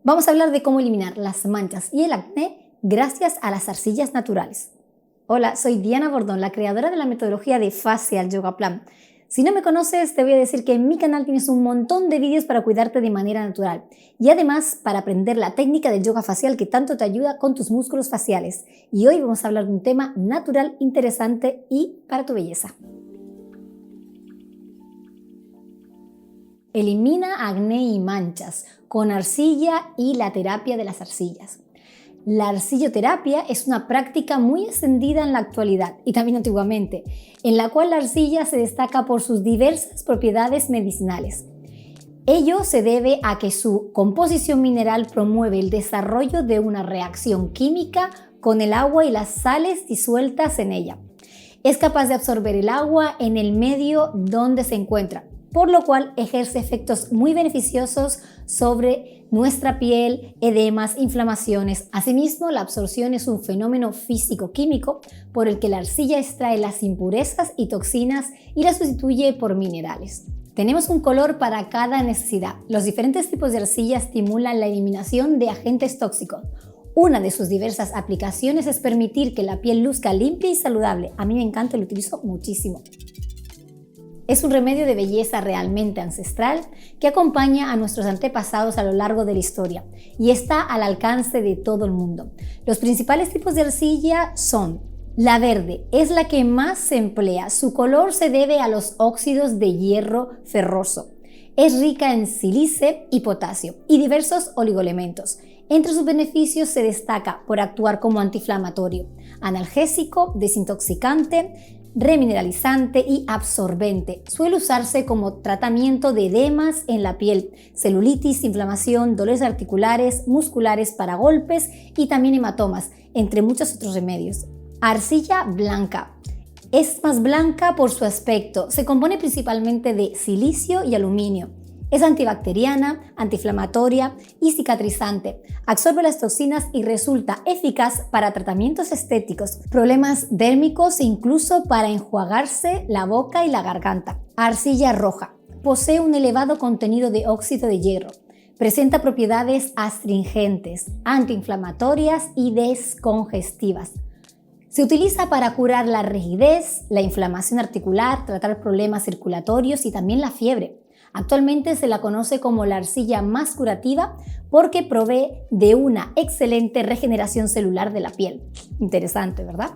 Vamos a hablar de cómo eliminar las manchas y el acné gracias a las arcillas naturales. Hola, soy Diana Bordón, la creadora de la metodología de Facial Yoga Plan. Si no me conoces, te voy a decir que en mi canal tienes un montón de vídeos para cuidarte de manera natural y además para aprender la técnica del yoga facial que tanto te ayuda con tus músculos faciales. Y hoy vamos a hablar de un tema natural, interesante y para tu belleza. Elimina acné y manchas con arcilla y la terapia de las arcillas. La arcilloterapia es una práctica muy extendida en la actualidad y también antiguamente, en la cual la arcilla se destaca por sus diversas propiedades medicinales. Ello se debe a que su composición mineral promueve el desarrollo de una reacción química con el agua y las sales disueltas en ella. Es capaz de absorber el agua en el medio donde se encuentra, por lo cual ejerce efectos muy beneficiosos sobre nuestra piel, edemas, inflamaciones. Asimismo, la absorción es un fenómeno físico-químico por el que la arcilla extrae las impurezas y toxinas y las sustituye por minerales. Tenemos un color para cada necesidad. Los diferentes tipos de arcilla estimulan la eliminación de agentes tóxicos. Una de sus diversas aplicaciones es permitir que la piel luzca limpia y saludable. A mí me encanta y lo utilizo muchísimo. Es un remedio de belleza realmente ancestral que acompaña a nuestros antepasados a lo largo de la historia y está al alcance de todo el mundo. Los principales tipos de arcilla son la verde, es la que más se emplea. Su color se debe a los óxidos de hierro ferroso. Es rica en sílice y potasio y diversos oligoelementos. Entre sus beneficios se destaca por actuar como antiinflamatorio, analgésico, desintoxicante, remineralizante y absorbente. Suele usarse como tratamiento de edemas en la piel, celulitis, inflamación, dolores articulares, musculares para golpes y también hematomas, entre muchos otros remedios. Arcilla blanca. Es más blanca por su aspecto. Se compone principalmente de silicio y aluminio. Es antibacteriana, antiinflamatoria y cicatrizante. Absorbe las toxinas y resulta eficaz para tratamientos estéticos, problemas dérmicos e incluso para enjuagarse la boca y la garganta. Arcilla roja. Posee un elevado contenido de óxido de hierro. Presenta propiedades astringentes, antiinflamatorias y descongestivas. Se utiliza para curar la rigidez, la inflamación articular, tratar problemas circulatorios y también la fiebre. Actualmente se la conoce como la arcilla más curativa porque provee de una excelente regeneración celular de la piel. Interesante, ¿verdad?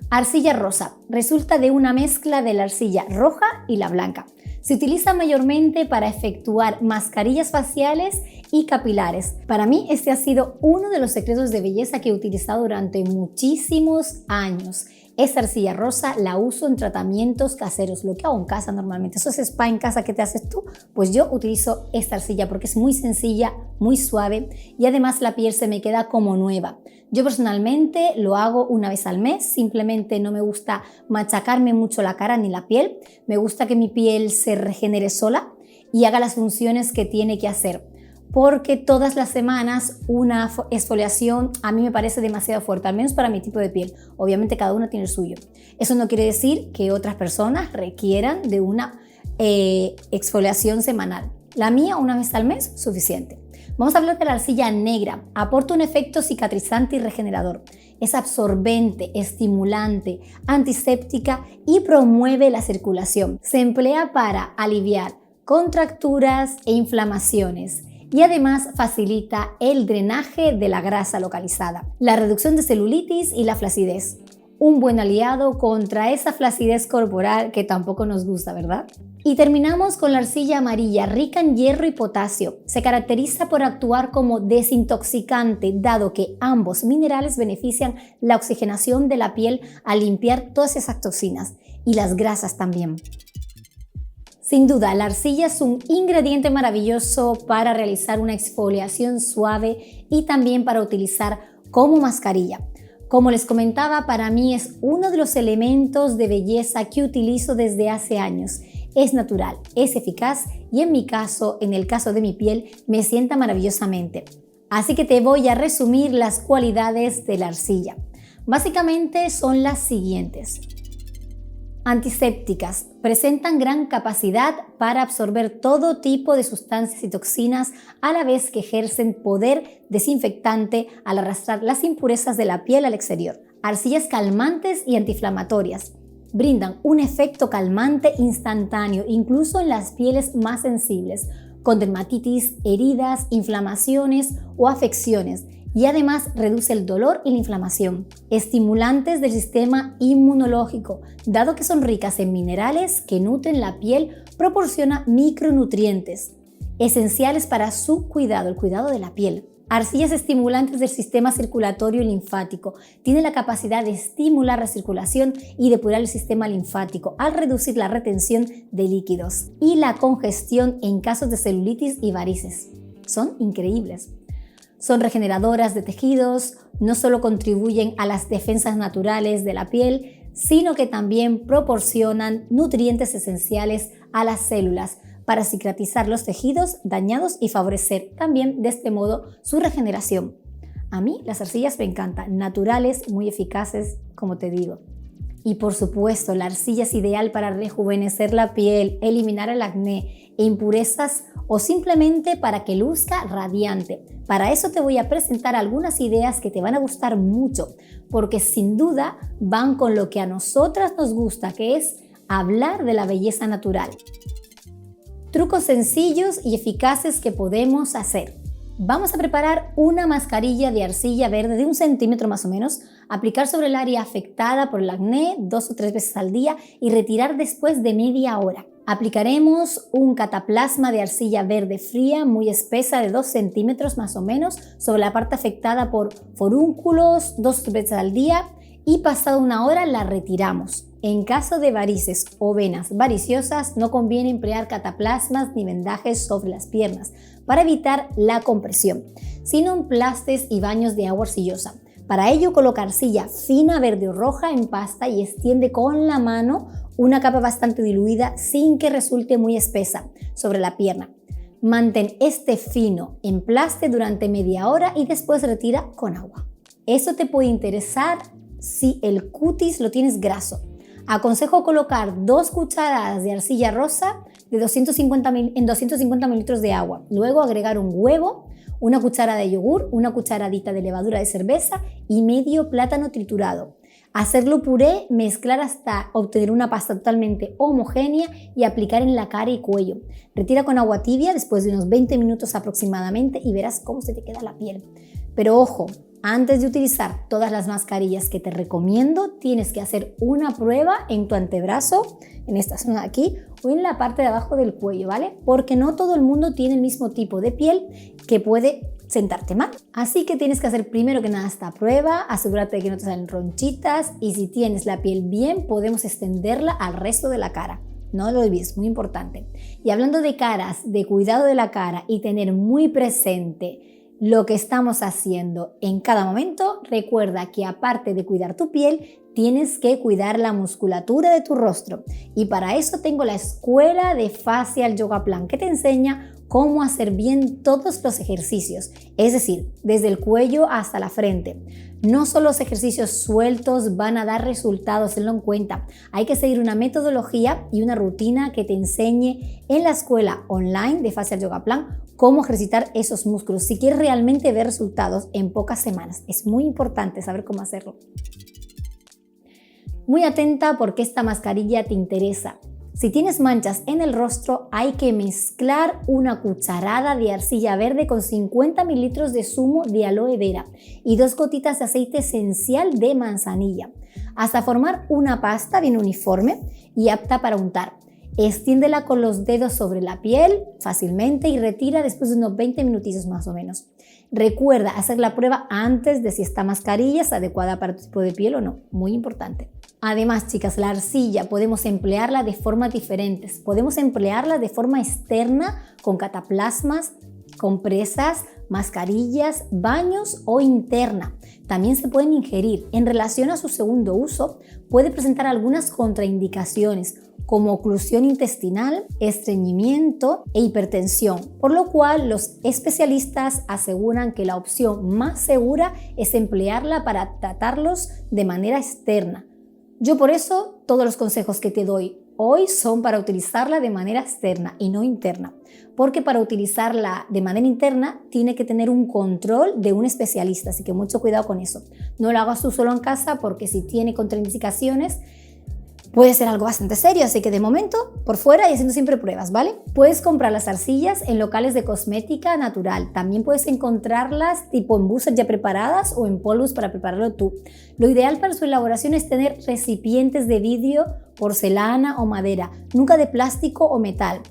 Arcilla rosa. Resulta de una mezcla de la arcilla roja y la blanca. Se utiliza mayormente para efectuar mascarillas faciales y capilares. Para mí este ha sido uno de los secretos de belleza que he utilizado durante muchísimos años. Esta arcilla rosa la uso en tratamientos caseros, lo que hago en casa normalmente. Eso es spa en casa que te haces tú, pues yo utilizo esta arcilla porque es muy sencilla, muy suave y además la piel se me queda como nueva. Yo personalmente lo hago una vez al mes, simplemente no me gusta machacarme mucho la cara ni la piel, me gusta que mi piel se regenere sola y haga las funciones que tiene que hacer. Porque todas las semanas una exfoliación a mí me parece demasiado fuerte, al menos para mi tipo de piel. Obviamente cada uno tiene el suyo. Eso no quiere decir que otras personas requieran de una exfoliación semanal. La mía una vez al mes, suficiente. Vamos a hablar de la arcilla negra. Aporta un efecto cicatrizante y regenerador. Es absorbente, estimulante, antiséptica y promueve la circulación. Se emplea para aliviar contracturas e inflamaciones. Y además facilita el drenaje de la grasa localizada, la reducción de celulitis y la flacidez. Un buen aliado contra esa flacidez corporal que tampoco nos gusta, ¿verdad? Y terminamos con la arcilla amarilla, rica en hierro y potasio. Se caracteriza por actuar como desintoxicante, dado que ambos minerales benefician la oxigenación de la piel al limpiar todas esas toxinas y las grasas también. Sin duda, la arcilla es un ingrediente maravilloso para realizar una exfoliación suave y también para utilizar como mascarilla. Como les comentaba, para mí es uno de los elementos de belleza que utilizo desde hace años. Es natural, es eficaz y en mi caso, en el caso de mi piel, me sienta maravillosamente. Así que te voy a resumir las cualidades de la arcilla. Básicamente son las siguientes. Antisépticas. Presentan gran capacidad para absorber todo tipo de sustancias y toxinas a la vez que ejercen poder desinfectante al arrastrar las impurezas de la piel al exterior. Arcillas calmantes y antiinflamatorias. Brindan un efecto calmante instantáneo, incluso en las pieles más sensibles, con dermatitis, heridas, inflamaciones o afecciones, y además reduce el dolor y la inflamación. Estimulantes del sistema inmunológico, dado que son ricas en minerales que nutren la piel, proporciona micronutrientes esenciales para su cuidado, el cuidado de la piel. Arcillas estimulantes del sistema circulatorio y linfático. Tienen la capacidad de estimular la circulación y depurar el sistema linfático al reducir la retención de líquidos y la congestión en casos de celulitis y varices. Son increíbles. Son regeneradoras de tejidos, no solo contribuyen a las defensas naturales de la piel, sino que también proporcionan nutrientes esenciales a las células para cicatrizar los tejidos dañados y favorecer también de este modo su regeneración. A mí las arcillas me encantan, naturales, muy eficaces, como te digo. Y por supuesto, la arcilla es ideal para rejuvenecer la piel, eliminar el acné e impurezas o simplemente para que luzca radiante. Para eso te voy a presentar algunas ideas que te van a gustar mucho, porque sin duda van con lo que a nosotras nos gusta, que es hablar de la belleza natural. Trucos sencillos y eficaces que podemos hacer. Vamos a preparar una mascarilla de arcilla verde de 1 centímetro más o menos, aplicar sobre el área afectada por el acné 2 o 3 veces al día y retirar después de media hora. Aplicaremos un cataplasma de arcilla verde fría muy espesa de 2 centímetros más o menos sobre la parte afectada por forúnculos 2 o 3 veces al día y pasada 1 hora la retiramos. En caso de varices o venas variciosas no conviene emplear cataplasmas ni vendajes sobre las piernas para evitar la compresión, sino emplastes y baños de agua arcillosa. Para ello coloca arcilla fina, verde o roja en pasta y extiende con la mano una capa bastante diluida sin que resulte muy espesa sobre la pierna. Mantén este fino emplaste durante media hora y después retira con agua. Eso te puede interesar si el cutis lo tienes graso. Aconsejo colocar 2 cucharadas de arcilla rosa en 250 mililitros de agua. Luego agregar un huevo, 1 cucharada de yogur, 1 cucharadita de levadura de cerveza y medio plátano triturado. Hacerlo puré, mezclar hasta obtener una pasta totalmente homogénea y aplicar en la cara y cuello. Retira con agua tibia después de unos 20 minutos aproximadamente y verás cómo se te queda la piel. Pero ojo, antes de utilizar todas las mascarillas que te recomiendo, tienes que hacer una prueba en tu antebrazo, en esta zona de aquí, o en la parte de abajo del cuello, ¿vale? Porque no todo el mundo tiene el mismo tipo de piel que puede sentarte mal. Así que tienes que hacer primero que nada esta prueba, asegúrate de que no te salen ronchitas y si tienes la piel bien, podemos extenderla al resto de la cara. No lo olvides, muy importante. Y hablando de caras, de cuidado de la cara y tener muy presente lo que estamos haciendo en cada momento, recuerda que aparte de cuidar tu piel, tienes que cuidar la musculatura de tu rostro. Y para eso tengo la escuela de Facial Yoga Plan que te enseña cómo hacer bien todos los ejercicios, es decir, desde el cuello hasta la frente. No solo los ejercicios sueltos van a dar resultados, tenlo en cuenta. Hay que seguir una metodología y una rutina que te enseñe en la escuela online de Facial Yoga Plan cómo ejercitar esos músculos si quieres realmente ver resultados en pocas semanas. Es muy importante saber cómo hacerlo. Muy atenta porque esta mascarilla te interesa. Si tienes manchas en el rostro, hay que mezclar 1 cucharada de arcilla verde con 50 mililitros de zumo de aloe vera y 2 gotitas de aceite esencial de manzanilla, hasta formar una pasta bien uniforme y apta para untar. Extiéndela con los dedos sobre la piel fácilmente y retira después de unos 20 minutitos más o menos. Recuerda hacer la prueba antes de si esta mascarilla es adecuada para tu tipo de piel o no, muy importante. Además, chicas, la arcilla podemos emplearla de formas diferentes. Podemos emplearla de forma externa con cataplasmas, compresas, mascarillas, baños o interna. También se pueden ingerir. En relación a su segundo uso, puede presentar algunas contraindicaciones como oclusión intestinal, estreñimiento e hipertensión, por lo cual los especialistas aseguran que la opción más segura es emplearla para tratarlos de manera externa. Yo por eso todos los consejos que te doy hoy son para utilizarla de manera externa y no interna, porque para utilizarla de manera interna tiene que tener un control de un especialista, así que mucho cuidado con eso. No lo hagas tú solo en casa porque si tiene contraindicaciones puede ser algo bastante serio, así que de momento por fuera y haciendo siempre pruebas, ¿vale? Puedes comprar las arcillas en locales de cosmética natural, también puedes encontrarlas tipo en buses ya preparadas o en polvos para prepararlo tú. Lo ideal para su elaboración es tener recipientes de vidrio, porcelana o madera, nunca de plástico o metal.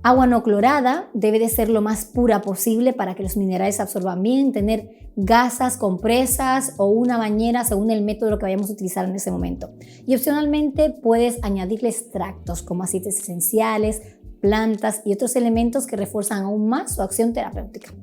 Agua no clorada debe de ser lo más pura posible para que los minerales se absorban bien, tener gasas, compresas o una bañera según el método que vayamos a utilizar en ese momento. Y opcionalmente puedes añadirle extractos como aceites esenciales, plantas y otros elementos que refuerzan aún más su acción terapéutica.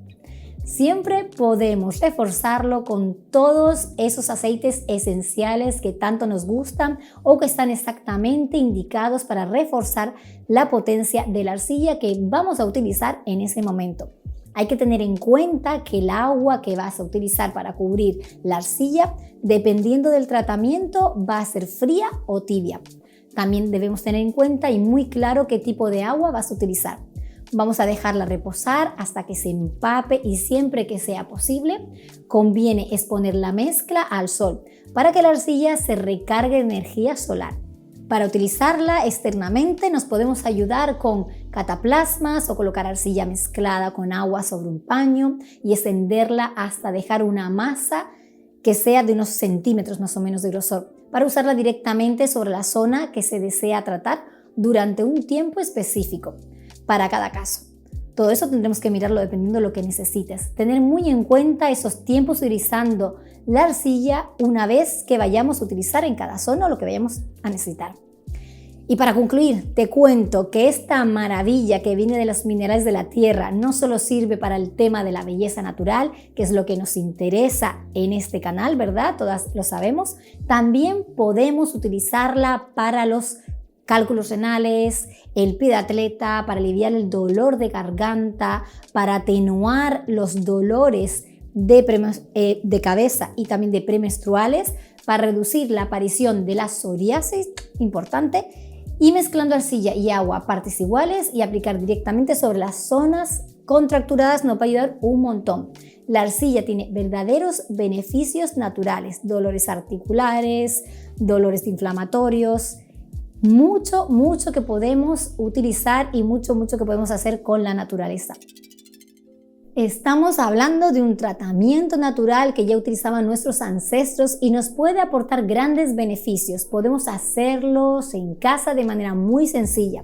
Siempre podemos reforzarlo con todos esos aceites esenciales que tanto nos gustan o que están exactamente indicados para reforzar la potencia de la arcilla que vamos a utilizar en ese momento. Hay que tener en cuenta que el agua que vas a utilizar para cubrir la arcilla, dependiendo del tratamiento, va a ser fría o tibia. También debemos tener en cuenta y muy claro qué tipo de agua vas a utilizar. Vamos a dejarla reposar hasta que se empape y siempre que sea posible, conviene exponer la mezcla al sol para que la arcilla se recargue de energía solar. Para utilizarla externamente nos podemos ayudar con cataplasmas o colocar arcilla mezclada con agua sobre un paño y extenderla hasta dejar una masa que sea de unos centímetros más o menos de grosor para usarla directamente sobre la zona que se desea tratar durante un tiempo específico para cada caso. Todo eso tendremos que mirarlo dependiendo de lo que necesites. Tener muy en cuenta esos tiempos utilizando la arcilla una vez que vayamos a utilizar en cada zona lo que vayamos a necesitar. Y para concluir, te cuento que esta maravilla que viene de los minerales de la tierra no solo sirve para el tema de la belleza natural, que es lo que nos interesa en este canal, ¿verdad? Todas lo sabemos. También podemos utilizarla para los cálculos renales, el pie de atleta, para aliviar el dolor de garganta, para atenuar los dolores de cabeza y también de premenstruales, para reducir la aparición de la psoriasis, importante, y mezclando arcilla y agua a partes iguales y aplicar directamente sobre las zonas contracturadas nos va a ayudar un montón. La arcilla tiene verdaderos beneficios naturales, dolores articulares, dolores inflamatorios, mucho que podemos utilizar y mucho que podemos hacer con la naturaleza. Estamos hablando de un tratamiento natural que ya utilizaban nuestros ancestros y nos puede aportar grandes beneficios. Podemos hacerlos en casa de manera muy sencilla.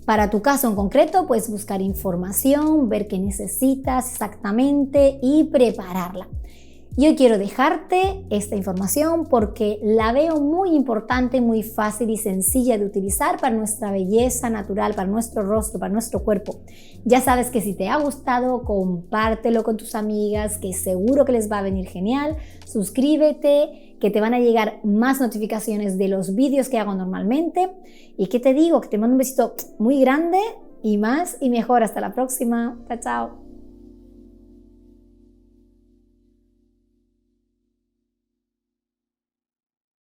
Para tu caso en concreto, puedes buscar información, ver qué necesitas exactamente y prepararla. Yo quiero dejarte esta información porque la veo muy importante, muy fácil y sencilla de utilizar para nuestra belleza natural, para nuestro rostro, para nuestro cuerpo. Ya sabes que si te ha gustado, compártelo con tus amigas, que seguro que les va a venir genial. Suscríbete, que te van a llegar más notificaciones de los vídeos que hago normalmente. Y que te digo, que te mando un besito muy grande y más y mejor. Hasta la próxima. Chao, chao.